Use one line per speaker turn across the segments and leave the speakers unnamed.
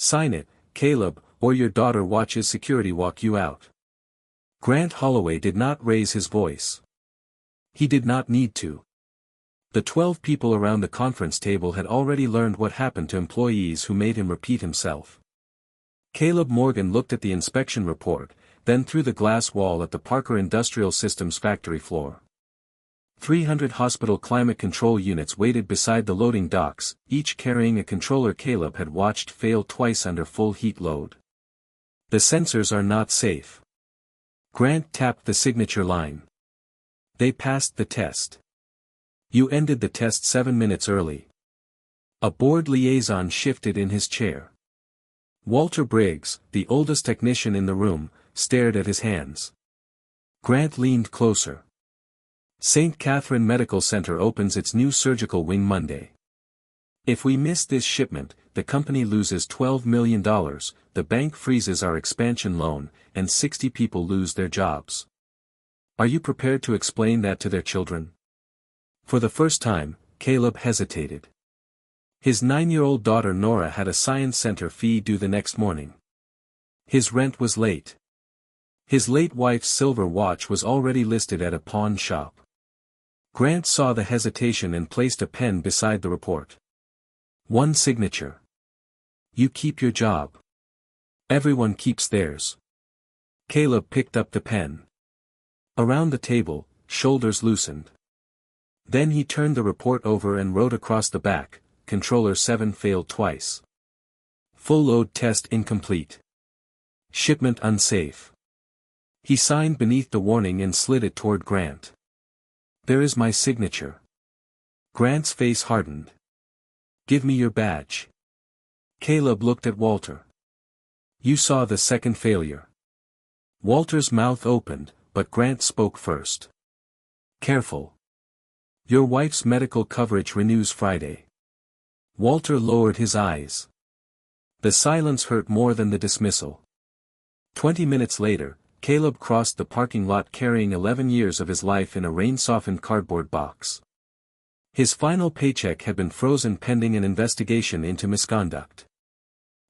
Sign it, Caleb, or your daughter watches security walk you out. Grant Holloway did not raise his voice. He did not need to. The 12 people around the conference table had already learned what happened to employees who made him repeat himself. Caleb Morgan looked at the inspection report, then through the glass wall at the Parker Industrial Systems factory floor. 300 hospital climate control units waited beside the loading docks, each carrying a controller Caleb had watched fail twice under full heat load. The sensors are not safe. Grant tapped the signature line. They passed the test. You ended the test 7 minutes early. A board liaison shifted in his chair. Walter Briggs, the oldest technician in the room, stared at his hands. Grant leaned closer. St. Catherine Medical Center opens its new surgical wing Monday. If we miss this shipment, the company loses $12 million, the bank freezes our expansion loan, and 60 people lose their jobs. Are you prepared to explain that to their children? For the first time, Caleb hesitated. His 9-year-old daughter Nora had a science center fee due the next morning. His rent was late. His late wife's silver watch was already listed at a pawn shop. Grant saw the hesitation and placed a pen beside the report. One signature. You keep your job. Everyone keeps theirs. Caleb picked up the pen. Around the table, shoulders loosened. Then he turned the report over and wrote across the back, Controller 7 failed twice. Full load test incomplete. Shipment unsafe. He signed beneath the warning and slid it toward Grant. There is my signature. Grant's face hardened. Give me your badge. Caleb looked at Walter. You saw the second failure. Walter's mouth opened, but Grant spoke first. Careful. Your wife's medical coverage renews Friday. Walter lowered his eyes. The silence hurt more than the dismissal. 20 minutes later, Caleb crossed the parking lot carrying 11 years of his life in a rain-softened cardboard box. His final paycheck had been frozen pending an investigation into misconduct.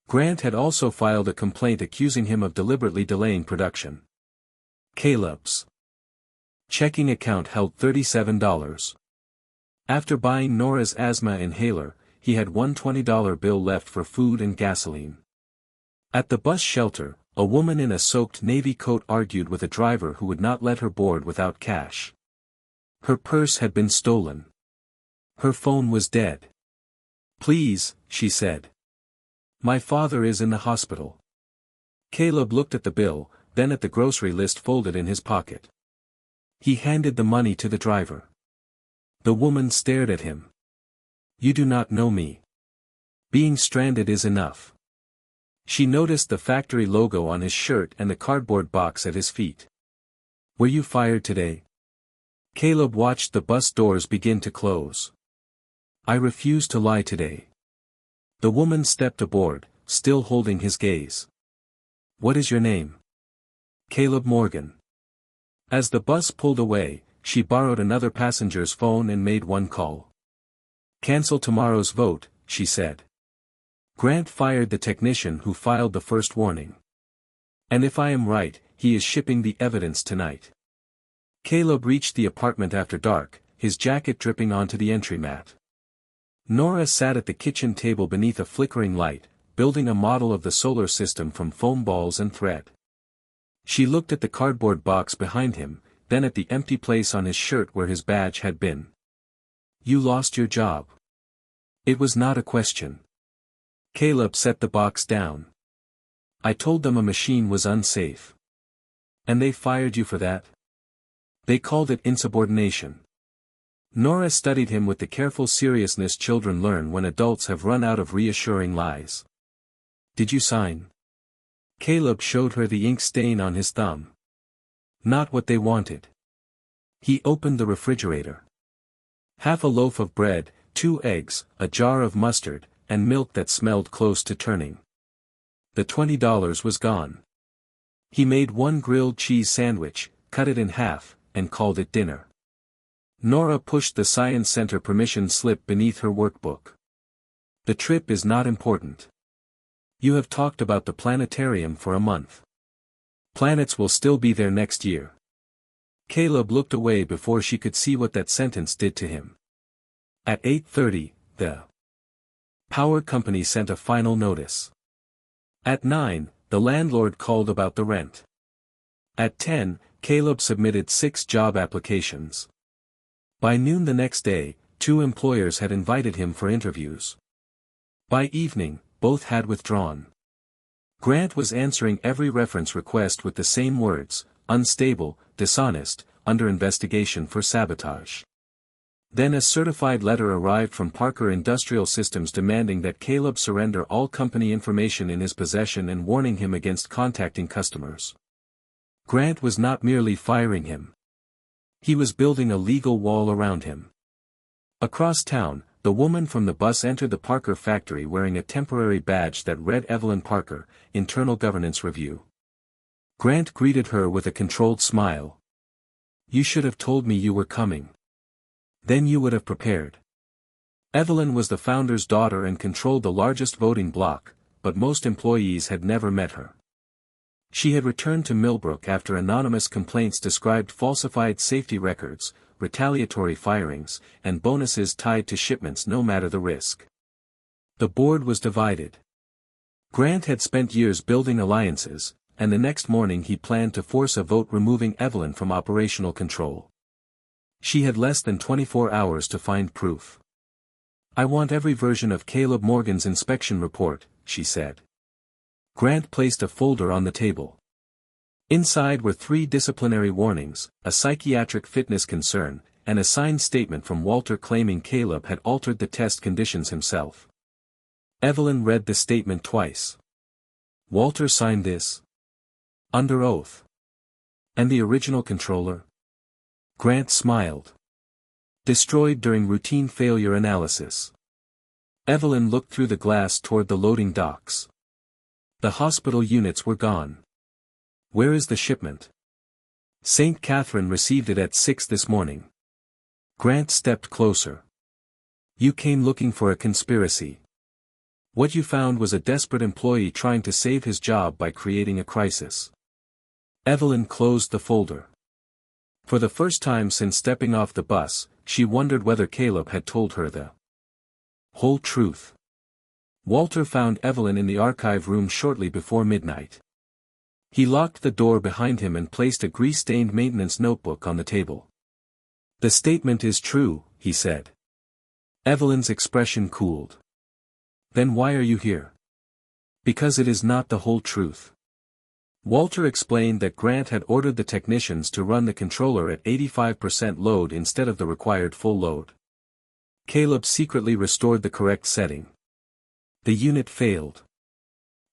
Grant had also filed a complaint accusing him of deliberately delaying production. Caleb's checking account held $37. After buying Nora's asthma inhaler, he had one $20 bill left for food and gasoline. At the bus shelter, a woman in a soaked navy coat argued with a driver who would not let her board without cash. Her purse had been stolen. Her phone was dead. Please, she said. My father is in the hospital. Caleb looked at the bill, then at the grocery list folded in his pocket. He handed the money to the driver. The woman stared at him. You do not know me. Being stranded is enough. She noticed the factory logo on his shirt and the cardboard box at his feet. Were you fired today? Caleb watched the bus doors begin to close. I refuse to lie today. The woman stepped aboard, still holding his gaze. What is your name? Caleb Morgan. As the bus pulled away, she borrowed another passenger's phone and made one call. Cancel tomorrow's vote, she said. Grant fired the technician who filed the first warning. And if I am right, he is shipping the evidence tonight. Caleb reached the apartment after dark, his jacket dripping onto the entry mat. Nora sat at the kitchen table beneath a flickering light, building a model of the solar system from foam balls and thread. She looked at the cardboard box behind him, then at the empty place on his shirt where his badge had been. You lost your job. It was not a question. Caleb set the box down. I told them a machine was unsafe. And they fired you for that? They called it insubordination. Nora studied him with the careful seriousness children learn when adults have run out of reassuring lies. Did you sign? Caleb showed her the ink stain on his thumb. Not what they wanted. He opened the refrigerator. Half a loaf of bread, 2 eggs, a jar of mustard, and milk that smelled close to turning. The $20 was gone. He made one grilled cheese sandwich, cut it in half, and called it dinner. Nora pushed the Science Center permission slip beneath her workbook. The trip is not important. You have talked about the planetarium for a month. Planets will still be there next year. Caleb looked away before she could see what that sentence did to him. At 8:30, the power company sent a final notice. At 9, the landlord called about the rent. At 10, Caleb submitted 6 job applications. By noon the next day, 2 employers had invited him for interviews. By evening, both had withdrawn. Grant was answering every reference request with the same words: unstable, dishonest, under investigation for sabotage. Then a certified letter arrived from Parker Industrial Systems demanding that Caleb surrender all company information in his possession and warning him against contacting customers. Grant was not merely firing him. He was building a legal wall around him. Across town, the woman from the bus entered the Parker factory wearing a temporary badge that read Evelyn Parker, Internal Governance Review. Grant greeted her with a controlled smile. You should have told me you were coming. Then you would have prepared. Evelyn was the founder's daughter and controlled the largest voting bloc, but most employees had never met her. She had returned to Millbrook after anonymous complaints described falsified safety records, retaliatory firings, and bonuses tied to shipments no matter the risk. The board was divided. Grant had spent years building alliances, and the next morning he planned to force a vote removing Evelyn from operational control. She had less than 24 hours to find proof. I want every version of Caleb Morgan's inspection report, she said. Grant placed a folder on the table. Inside were 3 disciplinary warnings, a psychiatric fitness concern, and a signed statement from Walter claiming Caleb had altered the test conditions himself. Evelyn read the statement twice. Walter signed this? Under oath. And the original controller? Grant smiled. Destroyed during routine failure analysis. Evelyn looked through the glass toward the loading docks. The hospital units were gone. Where is the shipment? St. Catherine received it at 6 this morning. Grant stepped closer. You came looking for a conspiracy. What you found was a desperate employee trying to save his job by creating a crisis. Evelyn closed the folder. For the first time since stepping off the bus, she wondered whether Caleb had told her the whole truth. Walter found Evelyn in the archive room shortly before midnight. He locked the door behind him and placed a grease-stained maintenance notebook on the table. The statement is true, he said. Evelyn's expression cooled. Then why are you here? Because it is not the whole truth. Walter explained that Grant had ordered the technicians to run the controller at 85% load instead of the required full load. Caleb secretly restored the correct setting. The unit failed.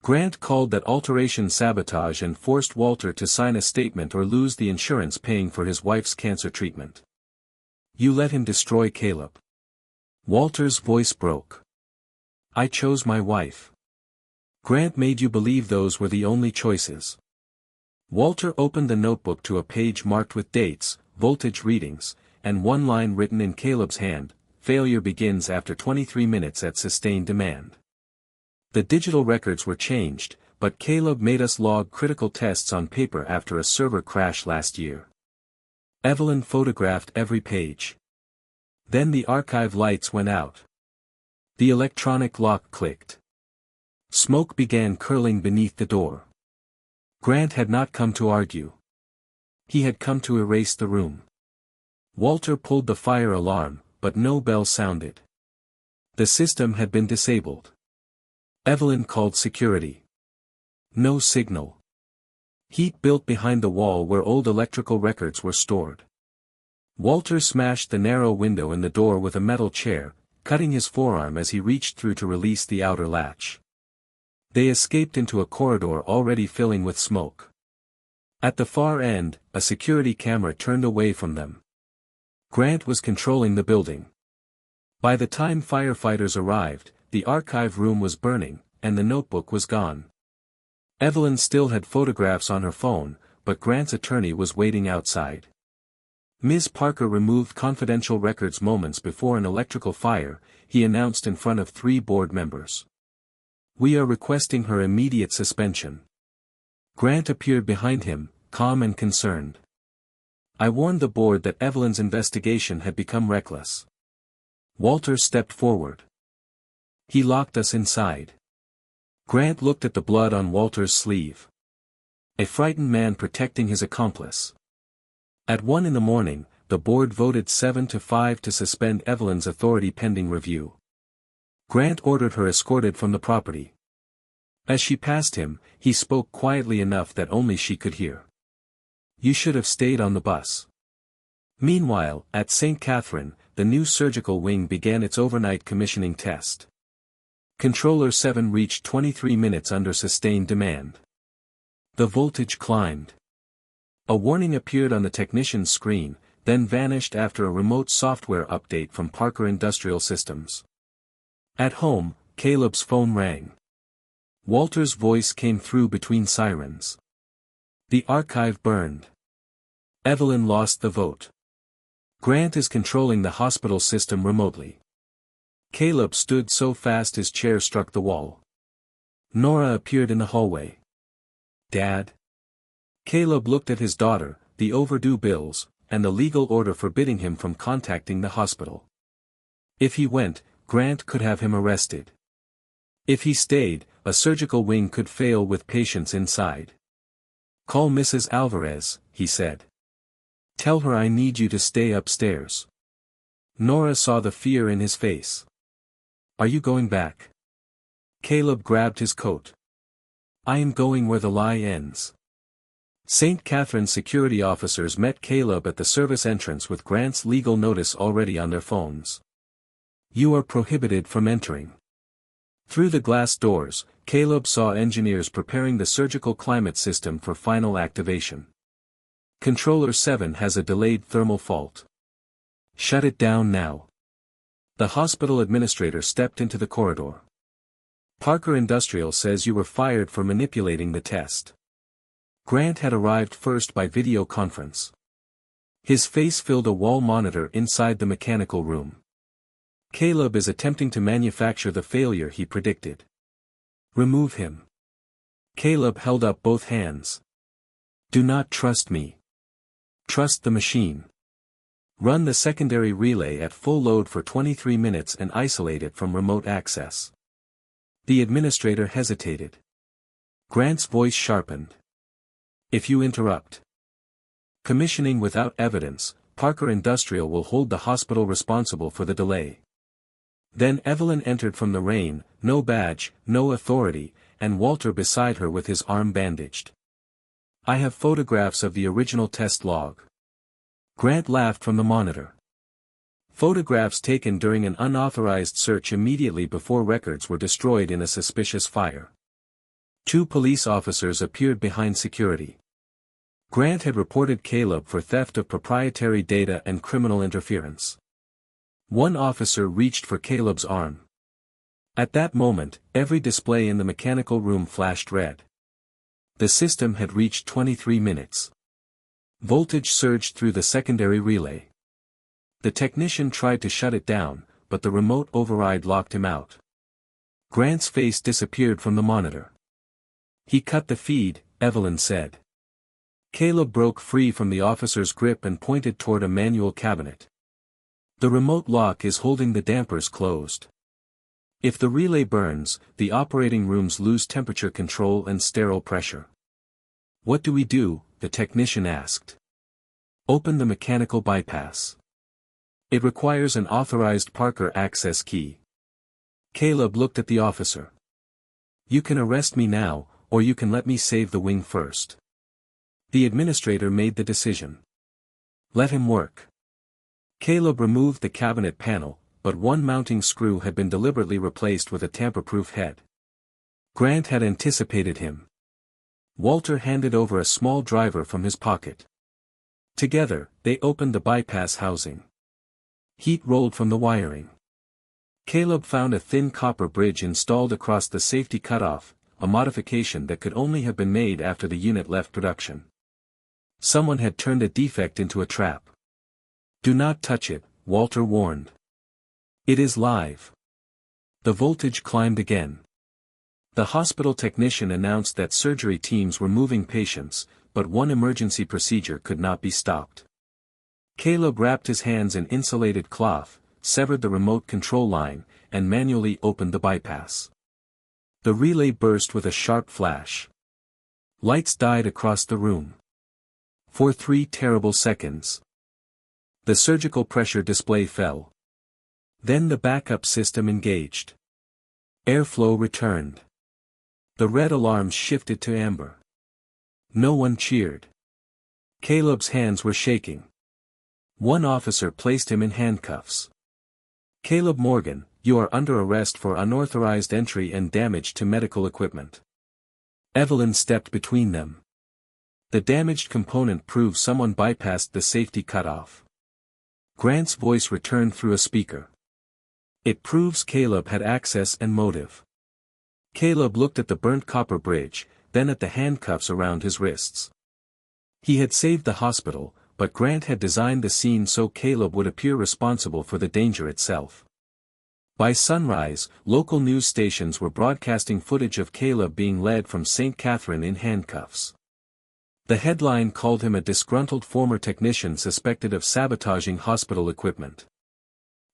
Grant called that alteration sabotage and forced Walter to sign a statement or lose the insurance paying for his wife's cancer treatment. You let him destroy Caleb. Walter's voice broke. I chose my wife. Grant made you believe those were the only choices. Walter opened the notebook to a page marked with dates, voltage readings, and one line written in Caleb's hand: failure begins after 23 minutes at sustained demand. The digital records were changed, but Caleb made us log critical tests on paper after a server crash last year. Evelyn photographed every page. Then the archive lights went out. The electronic lock clicked. Smoke began curling beneath the door. Grant had not come to argue. He had come to erase the room. Walter pulled the fire alarm, but no bell sounded. The system had been disabled. Evelyn called security. No signal. Heat built behind the wall where old electrical records were stored. Walter smashed the narrow window in the door with a metal chair, cutting his forearm as he reached through to release the outer latch. They escaped into a corridor already filling with smoke. At the far end, a security camera turned away from them. Grant was controlling the building. By the time firefighters arrived, the archive room was burning, and the notebook was gone. Evelyn still had photographs on her phone, but Grant's attorney was waiting outside. Ms. Parker removed confidential records moments before an electrical fire, he announced in front of 3 board members. We are requesting her immediate suspension. Grant appeared behind him, calm and concerned. I warned the board that Evelyn's investigation had become reckless. Walter stepped forward. He locked us inside. Grant looked at the blood on Walter's sleeve. A frightened man protecting his accomplice. At 1 a.m, the board voted 7-5 to suspend Evelyn's authority pending review. Grant ordered her escorted from the property. As she passed him, he spoke quietly enough that only she could hear. You should have stayed on the bus. Meanwhile, at St. Catherine, the new surgical wing began its overnight commissioning test. Controller 7 reached 23 minutes under sustained demand. The voltage climbed. A warning appeared on the technician's screen, then vanished after a remote software update from Parker Industrial Systems. At home, Caleb's phone rang. Walter's voice came through between sirens. The archive burned. Evelyn lost the vote. Grant is controlling the hospital system remotely. Caleb stood so fast his chair struck the wall. Nora appeared in the hallway. Dad? Caleb looked at his daughter, the overdue bills, and the legal order forbidding him from contacting the hospital. If he went, Grant could have him arrested. If he stayed, a surgical wing could fail with patients inside. Call Mrs. Alvarez, he said. Tell her I need you to stay upstairs. Nora saw the fear in his face. Are you going back? Caleb grabbed his coat. I am going where the lie ends. St. Catherine's security officers met Caleb at the service entrance with Grant's legal notice already on their phones. You are prohibited from entering. Through the glass doors, Caleb saw engineers preparing the surgical climate system for final activation. Controller 7 has a delayed thermal fault. Shut it down now. The hospital administrator stepped into the corridor. Parker Industrial says you were fired for manipulating the test. Grant had arrived first by video conference. His face filled a wall monitor inside the mechanical room. Caleb is attempting to manufacture the failure he predicted. Remove him. Caleb held up both hands. Do not trust me. Trust the machine. Run the secondary relay at full load for 23 minutes and isolate it from remote access. The administrator hesitated. Grant's voice sharpened. If you interrupt commissioning without evidence, Parker Industrial will hold the hospital responsible for the delay. Then Evelyn entered from the rain, no badge, no authority, and Walter beside her with his arm bandaged. I have photographs of the original test log. Grant laughed from the monitor. Photographs taken during an unauthorized search immediately before records were destroyed in a suspicious fire. 2 police officers appeared behind security. Grant had reported Caleb for theft of proprietary data and criminal interference. One officer reached for Caleb's arm. At that moment, every display in the mechanical room flashed red. The system had reached 23 minutes. Voltage surged through the secondary relay. The technician tried to shut it down, but the remote override locked him out. Grant's face disappeared from the monitor. He cut the feed, Evelyn said. Caleb broke free from the officer's grip and pointed toward a manual cabinet. The remote lock is holding the dampers closed. If the relay burns, the operating rooms lose temperature control and sterile pressure. What do we do? The technician asked. Open the mechanical bypass. It requires an authorized Parker access key. Caleb looked at the officer. You can arrest me now, or you can let me save the wing first. The administrator made the decision. Let him work. Caleb removed the cabinet panel, but one mounting screw had been deliberately replaced with a tamper-proof head. Grant had anticipated him. Walter handed over a small driver from his pocket. Together, they opened the bypass housing. Heat rolled from the wiring. Caleb found a thin copper bridge installed across the safety cutoff, a modification that could only have been made after the unit left production. Someone had turned a defect into a trap. Do not touch it, Walter warned. It is live. The voltage climbed again. The hospital technician announced that surgery teams were moving patients, but one emergency procedure could not be stopped. Caleb wrapped his hands in insulated cloth, severed the remote control line, and manually opened the bypass. The relay burst with a sharp flash. Lights died across the room. For 3 terrible seconds. The surgical pressure display fell. Then the backup system engaged. Airflow returned. The red alarms shifted to amber. No one cheered. Caleb's hands were shaking. One officer placed him in handcuffs. "Caleb Morgan, you are under arrest for unauthorized entry and damage to medical equipment." Evelyn stepped between them. The damaged component proved someone bypassed the safety cutoff. Grant's voice returned through a speaker. "It proves Caleb had access and motive." Caleb looked at the burnt copper bridge, then at the handcuffs around his wrists. He had saved the hospital, but Grant had designed the scene so Caleb would appear responsible for the danger itself. By sunrise, local news stations were broadcasting footage of Caleb being led from St. Catherine in handcuffs. The headline called him a disgruntled former technician suspected of sabotaging hospital equipment.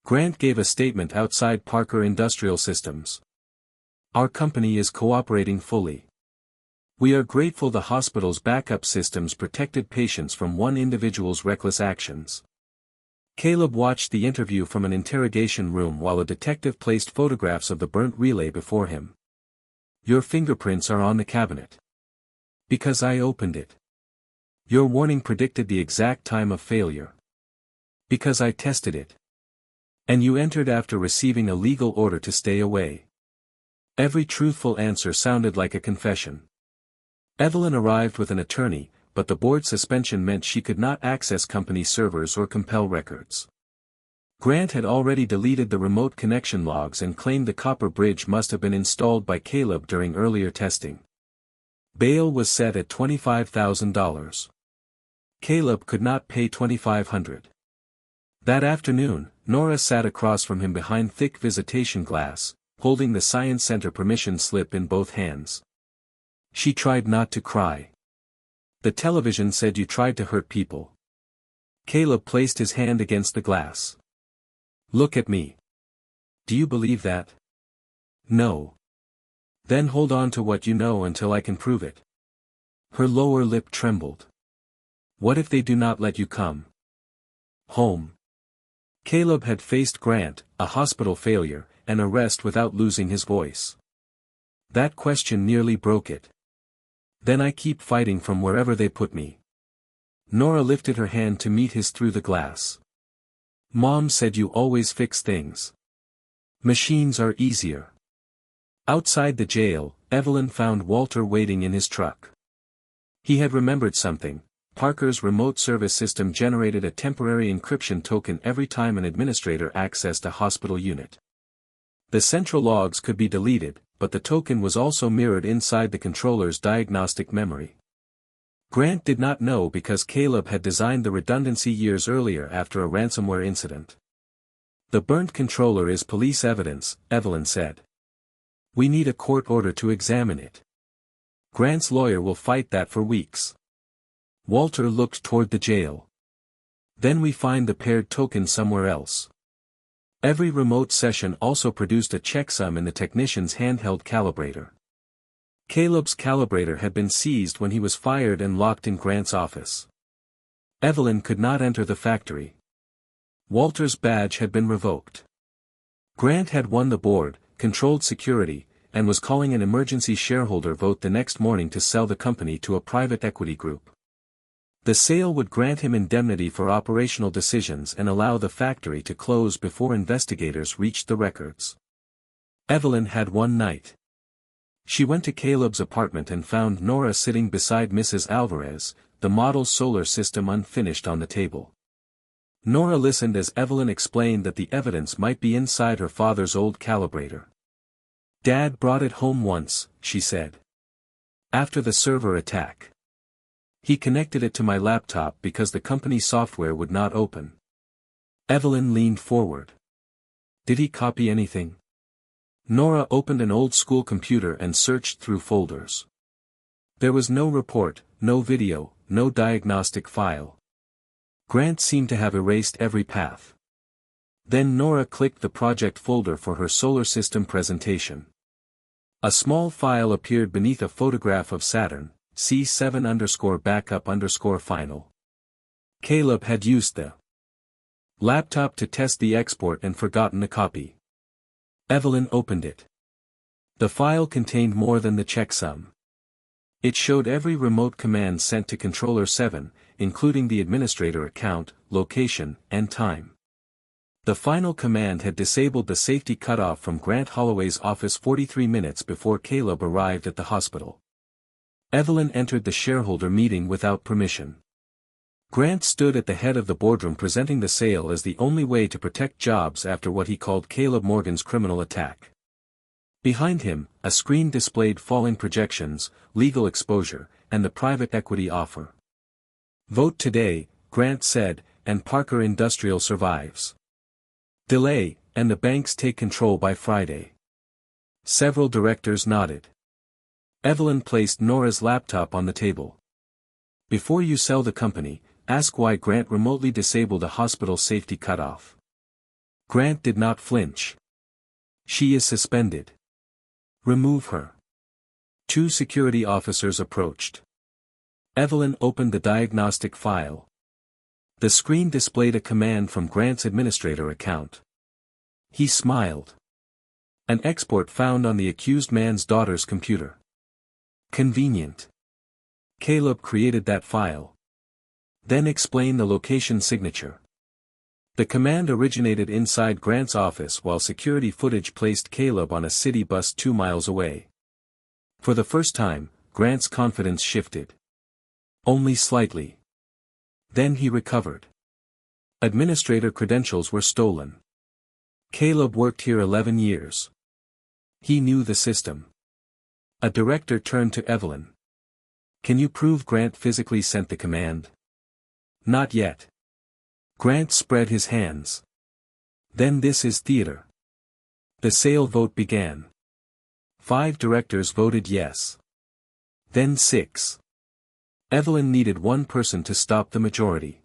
Grant gave a statement outside Parker Industrial Systems. "Our company is cooperating fully. We are grateful the hospital's backup systems protected patients from one individual's reckless actions." Caleb watched the interview from an interrogation room while a detective placed photographs of the burnt relay before him. "Your fingerprints are on the cabinet." "Because I opened it." "Your warning predicted the exact time of failure." "Because I tested it." "And you entered after receiving a legal order to stay away." Every truthful answer sounded like a confession. Evelyn arrived with an attorney, but the board suspension meant she could not access company servers or compel records. Grant had already deleted the remote connection logs and claimed the copper bridge must have been installed by Caleb during earlier testing. Bail was set at $25,000. Caleb could not pay $2,500. That afternoon, Nora sat across from him behind thick visitation glass, holding the Science Center permission slip in both hands. She tried not to cry. "The television said you tried to hurt people." Caleb placed his hand against the glass. "Look at me. Do you believe that?" "No." "Then hold on to what you know until I can prove it." Her lower lip trembled. "What if they do not let you come home?" Caleb had faced Grant, a hospital failure, and arrest without losing his voice. That question nearly broke it. "Then I keep fighting from wherever they put me." Nora lifted her hand to meet his through the glass. "Mom said you always fix things. Machines are easier." Outside the jail, Evelyn found Walter waiting in his truck. He had remembered something. Parker's remote service system generated a temporary encryption token every time an administrator accessed a hospital unit. The central logs could be deleted, but the token was also mirrored inside the controller's diagnostic memory. Grant did not know because Caleb had designed the redundancy years earlier after a ransomware incident. "The burnt controller is police evidence," Evelyn said. "We need a court order to examine it. Grant's lawyer will fight that for weeks." Walter looked toward the jail. "Then we find the paired token somewhere else." Every remote session also produced a checksum in the technician's handheld calibrator. Caleb's calibrator had been seized when he was fired and locked in Grant's office. Evelyn could not enter the factory. Walter's badge had been revoked. Grant had won the board, controlled security, and was calling an emergency shareholder vote the next morning to sell the company to a private equity group. The sale would grant him indemnity for operational decisions and allow the factory to close before investigators reached the records. Evelyn had one night. She went to Caleb's apartment and found Nora sitting beside Mrs. Alvarez, the model solar system unfinished on the table. Nora listened as Evelyn explained that the evidence might be inside her father's old calibrator. "Dad brought it home once," she said. "After the server attack. He connected it to my laptop because the company software would not open." Evelyn leaned forward. "Did he copy anything?" Nora opened an old-school computer and searched through folders. There was no report, no video, no diagnostic file. Grant seemed to have erased every path. Then Nora clicked the project folder for her solar system presentation. A small file appeared beneath a photograph of Saturn, C7_backup_final. Caleb had used the laptop to test the export and forgotten a copy. Evelyn opened it. The file contained more than the checksum. It showed every remote command sent to Controller 7, including the administrator account, location, and time. The final command had disabled the safety cutoff from Grant Holloway's office 43 minutes before Caleb arrived at the hospital. Evelyn entered the shareholder meeting without permission. Grant stood at the head of the boardroom presenting the sale as the only way to protect jobs after what he called Caleb Morgan's criminal attack. Behind him, a screen displayed falling projections, legal exposure, and the private equity offer. "Vote today," Grant said, "and Parker Industrial survives. Delay, and the banks take control by Friday." Several directors nodded. Evelyn placed Nora's laptop on the table. "Before you sell the company, ask why Grant remotely disabled a hospital safety cutoff." Grant did not flinch. "She is suspended. Remove her." Two security officers approached. Evelyn opened the diagnostic file. The screen displayed a command from Grant's administrator account. He smiled. An export found on the accused man's daughter's computer. Convenient. Caleb created that file. Then explain the location signature. The command originated inside Grant's office while security footage placed Caleb on a city bus 2 miles away. For the first time, Grant's confidence shifted. Only slightly. Then he recovered. Administrator credentials were stolen. Caleb worked here 11 years. He knew the system. A director turned to Evelyn. "Can you prove Grant physically sent the command?" "Not yet." Grant spread his hands. "Then this is theater." The sale vote began. 5 directors voted yes. Then 6. Evelyn needed one person to stop the majority.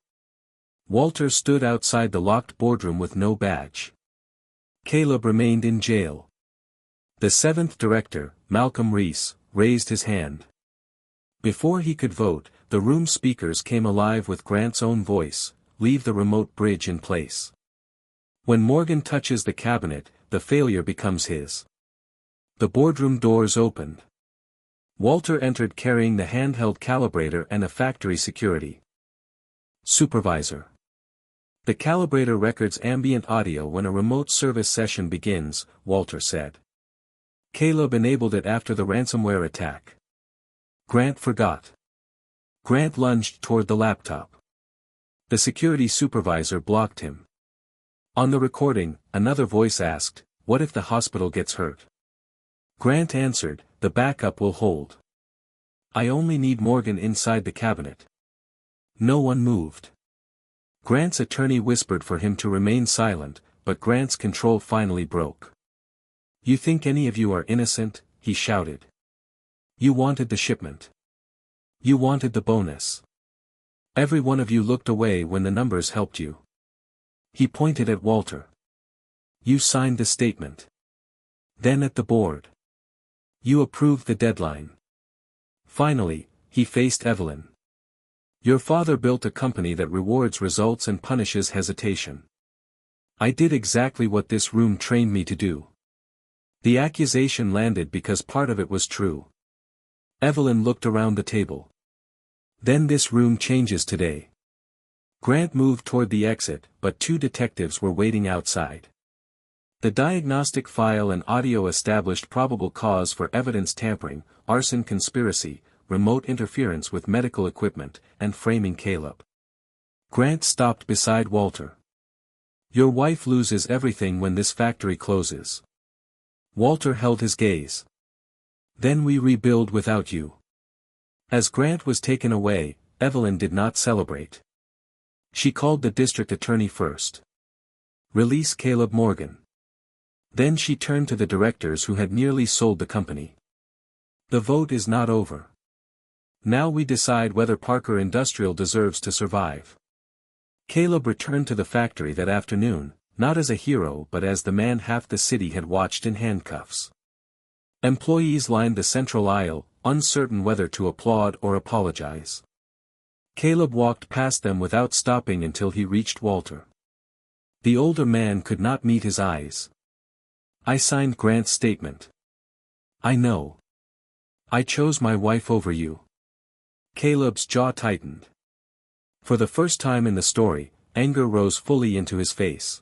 Walter stood outside the locked boardroom with no badge. Caleb remained in jail. The 7th director, Malcolm Reese, raised his hand. Before he could vote, the room's speakers came alive with Grant's own voice: "Leave the remote bridge in place. When Morgan touches the cabinet, the failure becomes his." The boardroom doors opened. Walter entered carrying the handheld calibrator and a factory security supervisor. "The calibrator records ambient audio when a remote service session begins," Walter said. Caleb enabled it after the ransomware attack. Grant forgot. Grant lunged toward the laptop. The security supervisor blocked him. On the recording, another voice asked, "What if the hospital gets hurt?" Grant answered, "The backup will hold. I only need Morgan inside the cabinet." No one moved. Grant's attorney whispered for him to remain silent, but Grant's control finally broke. "You think any of you are innocent?" he shouted. "You wanted the shipment. You wanted the bonus. Every one of you looked away when the numbers helped you." He pointed at Walter. "You signed the statement. Then at the board. You approved the deadline. Finally, he faced Evelyn. Your father built a company that rewards results and punishes hesitation. I did exactly what this room trained me to do." The accusation landed because part of it was true. Evelyn looked around the table. "Then this room changes today." Grant moved toward the exit, but 2 detectives were waiting outside. The diagnostic file and audio established probable cause for evidence tampering, arson conspiracy, remote interference with medical equipment, and framing Caleb. Grant stopped beside Walter. "Your wife loses everything when this factory closes." Walter held his gaze. "Then we rebuild without you." As Grant was taken away, Evelyn did not celebrate. She called the district attorney first. "Release Caleb Morgan." Then she turned to the directors who had nearly sold the company. The vote is not over. Now we decide whether Parker Industrial deserves to survive. Caleb returned to the factory that afternoon, not as a hero but as the man half the city had watched in handcuffs. Employees lined the central aisle, uncertain whether to applaud or apologize. Caleb walked past them without stopping until he reached Walter. The older man could not meet his eyes. I signed Grant's statement. I know. I chose my wife over you. Caleb's jaw tightened. For the first time in the story, anger rose fully into his face.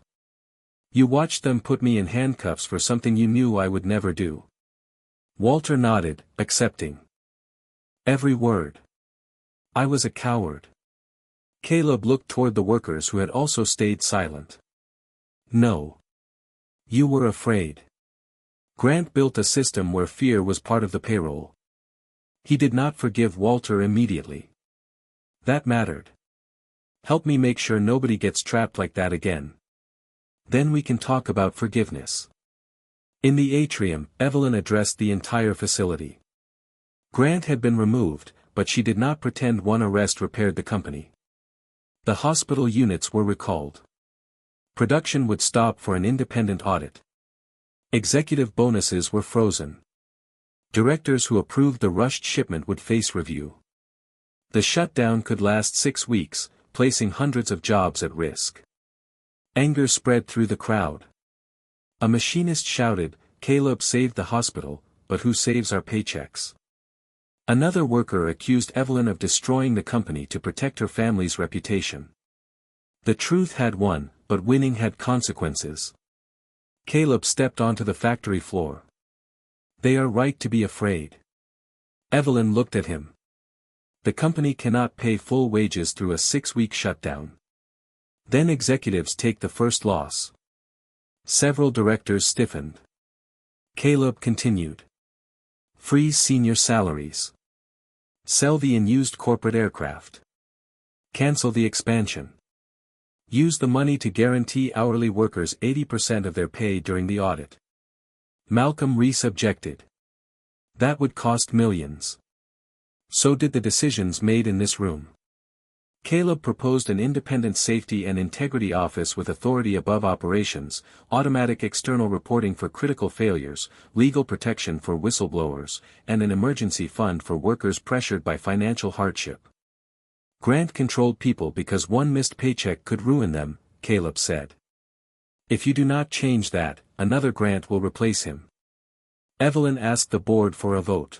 You watched them put me in handcuffs for something you knew I would never do. Walter nodded, accepting. Every word. I was a coward. Caleb looked toward the workers who had also stayed silent. No. You were afraid. Grant built a system where fear was part of the payroll. He did not forgive Walter immediately. That mattered. Help me make sure nobody gets trapped like that again. Then we can talk about forgiveness. In the atrium, Evelyn addressed the entire facility. Grant had been removed, but she did not pretend one arrest repaired the company. The hospital units were recalled. Production would stop for an independent audit. Executive bonuses were frozen. Directors who approved the rushed shipment would face review. The shutdown could last 6 weeks, placing hundreds of jobs at risk. Anger spread through the crowd. A machinist shouted, Caleb saved the hospital, but who saves our paychecks? Another worker accused Evelyn of destroying the company to protect her family's reputation. The truth had won, but winning had consequences. Caleb stepped onto the factory floor. They are right to be afraid. Evelyn looked at him. The company cannot pay full wages through a 6-week shutdown. Then executives take the first loss. Several directors stiffened. Caleb continued. Freeze senior salaries. Sell the unused corporate aircraft. Cancel the expansion. Use the money to guarantee hourly workers 80% of their pay during the audit. Malcolm Reese objected. That would cost millions. So did the decisions made in this room. Caleb proposed an independent safety and integrity office with authority above operations, automatic external reporting for critical failures, legal protection for whistleblowers, and an emergency fund for workers pressured by financial hardship. Grant controlled people because one missed paycheck could ruin them, Caleb said. If you do not change that, another Grant will replace him. Evelyn asked the board for a vote.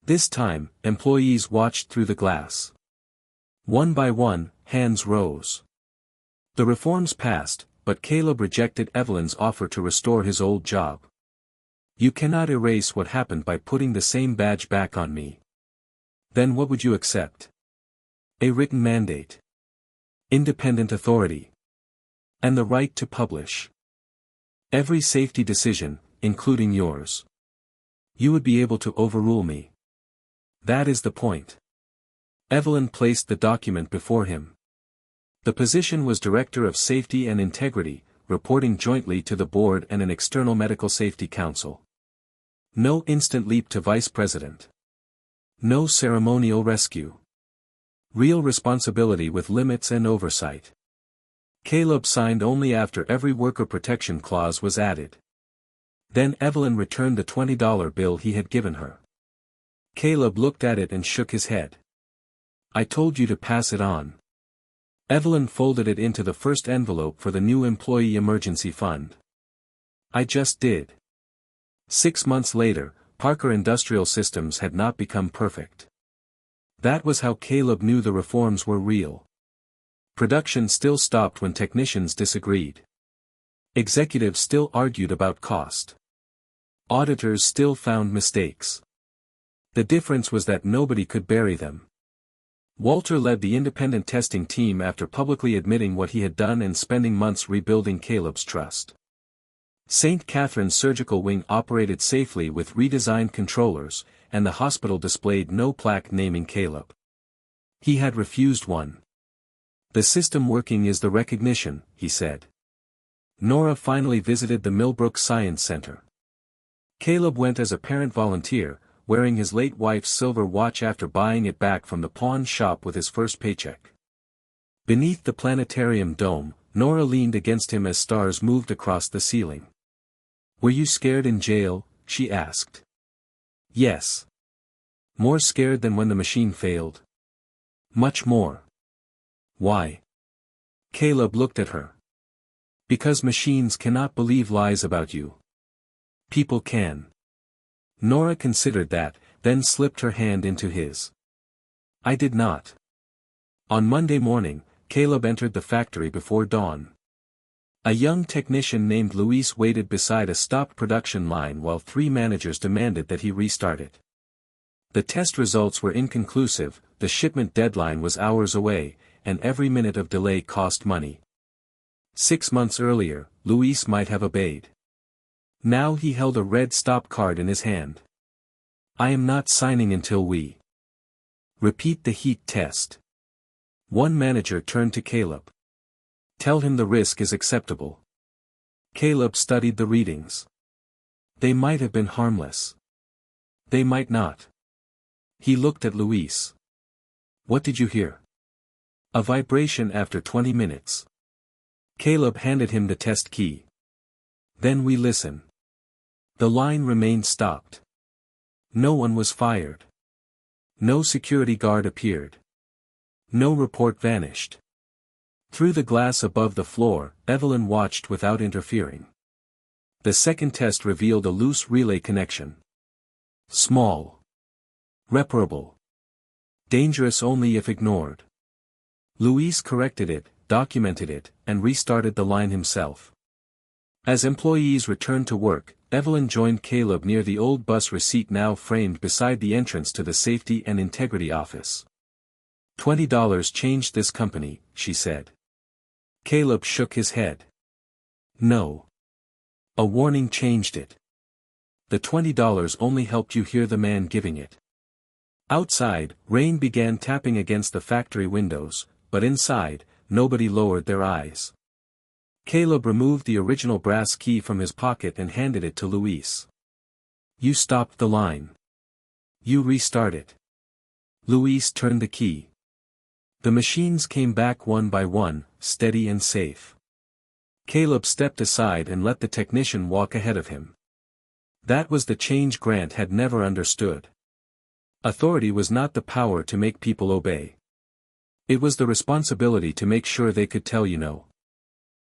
This time, employees watched through the glass. One by one, hands rose. The reforms passed, but Caleb rejected Evelyn's offer to restore his old job. You cannot erase what happened by putting the same badge back on me. Then what would you accept? A written mandate. Independent authority. And the right to publish. Every safety decision, including yours. You would be able to overrule me. That is the point. Evelyn placed the document before him. The position was Director of Safety and Integrity, reporting jointly to the board and an external medical safety council. No instant leap to Vice President. No ceremonial rescue. Real responsibility with limits and oversight. Caleb signed only after every worker protection clause was added. Then Evelyn returned the $20 bill he had given her. Caleb looked at it and shook his head. I told you to pass it on. Evelyn folded it into the first envelope for the new employee emergency fund. I just did. 6 months later, Parker Industrial Systems had not become perfect. That was how Caleb knew the reforms were real. Production still stopped when technicians disagreed. Executives still argued about cost. Auditors still found mistakes. The difference was that nobody could bury them. Walter led the independent testing team after publicly admitting what he had done and spending months rebuilding Caleb's trust. St. Catherine's surgical wing operated safely with redesigned controllers, and the hospital displayed no plaque naming Caleb. He had refused one. The system working is the recognition, he said. Nora finally visited the Millbrook Science Center. Caleb went as a parent volunteer, wearing his late wife's silver watch after buying it back from the pawn shop with his first paycheck. Beneath the planetarium dome, Nora leaned against him as stars moved across the ceiling. "Were you scared in jail?" she asked. "Yes. More scared than when the machine failed?" "Much more." "Why?" Caleb looked at her. "Because machines cannot believe lies about you. People can." Nora considered that, then slipped her hand into his. "I did not." On Monday morning, Caleb entered the factory before dawn. A young technician named Luis waited beside a stopped production line while 3 managers demanded that he restart it. The test results were inconclusive, the shipment deadline was hours away, and every minute of delay cost money. 6 months earlier, Luis might have obeyed. Now he held a red stop card in his hand. "I am not signing until we repeat the heat test." One manager turned to Caleb. "Tell him the risk is acceptable." Caleb studied the readings. They might have been harmless. They might not. He looked at Luis. "What did you hear?" "A vibration after 20 minutes. Caleb handed him the test key. "Then we listen." The line remained stopped. No one was fired. No security guard appeared. No report vanished. Through the glass above the floor, Evelyn watched without interfering. The second test revealed a loose relay connection. Small. Reparable. Dangerous only if ignored. Luis corrected it, documented it, and restarted the line himself. As employees returned to work, Evelyn joined Caleb near the old bus receipt now framed beside the entrance to the Safety and Integrity Office. $20 changed this company, she said. Caleb shook his head. No. A warning changed it. The $20 only helped you hear the man giving it. Outside, rain began tapping against the factory windows, but inside, nobody lowered their eyes. Caleb removed the original brass key from his pocket and handed it to Luis. "You stopped the line. You restart it." Luis turned the key. The machines came back one by one, steady and safe. Caleb stepped aside and let the technician walk ahead of him. That was the change Grant had never understood. Authority was not the power to make people obey. It was the responsibility to make sure they could tell you no.